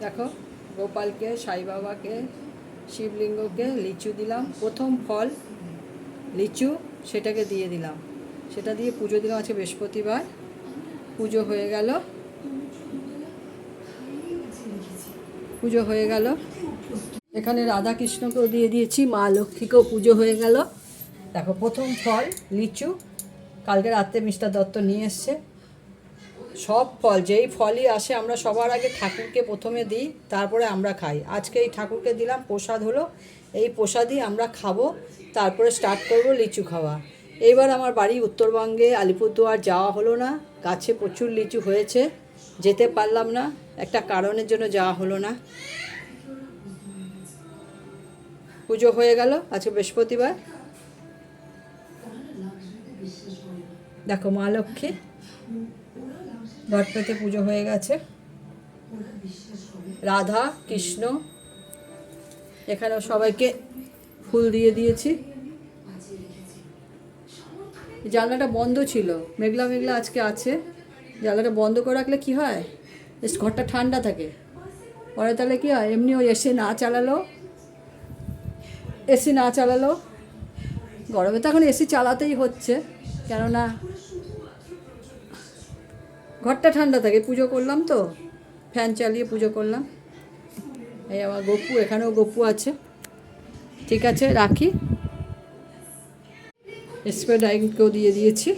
দেখো গোপালকে, সাই বাবাকে, শিবলিঙ্গকে লিচু দিলাম, প্রথম ফল লিচু, সেটাকে দিয়ে দিলাম, সেটা দিয়ে পুজো দিলাম। আজকে বৃহস্পতিবার, পুজো হয়ে গেল, পুজো হয়ে গেল। এখানে রাধা কৃষ্ণকেও দিয়ে দিয়েছি, মা লক্ষ্মীকেও পুজো হয়ে গেল। দেখো প্রথম ফল লিচু, কালকে রাত্রে মিস্টার দত্ত নিয়ে এসছে। সব ফল, যেই ফলই আসে আমরা সবার আগে ঠাকুরকে প্রথমে দিই, তারপরে আমরা খাই। আজকে এই ঠাকুরকে দিলাম, প্রসাদ হলো, এই প্রসাদই আমরা খাবো, তারপরে স্টার্ট করব লিচু খাওয়া। এইবার আমার বাড়ি উত্তরবঙ্গে, আলিপুরদুয়ার যাওয়া হলো না, গাছে প্রচুর লিচু হয়েছে, যেতে পারলাম না, একটা কারণের জন্য যাওয়া হলো না। পুজো হয়ে গেল, আজকে বৃহস্পতিবার। দেখো মা লক্ষ্মী ঘট পেতে পুজো হয়ে গেছে, রাধা কৃষ্ণ, এখানেও সবাইকে ফুল দিয়ে দিয়েছি। জানলাটা বন্ধ ছিল, মেঘলা মেঘলা আজকে আছে, জানলাটা বন্ধ করে রাখলে কী হয়, বেশ ঘরটা ঠান্ডা থাকে। পরে তাহলে কী হয়, এমনি ওই এসি না চালালো গরমে তো এখন এসি চালাতেই হচ্ছে, কেননা ঘরটা ঠান্ডা থাকে। পুজো করলাম তো, ফ্যান চালিয়ে পুজো করলাম। এই আমার গপু, এখানেও গপু আছে। ঠিক আছে, রাখি। স্প্রে ডাইনকেও দিয়ে দিয়েছি।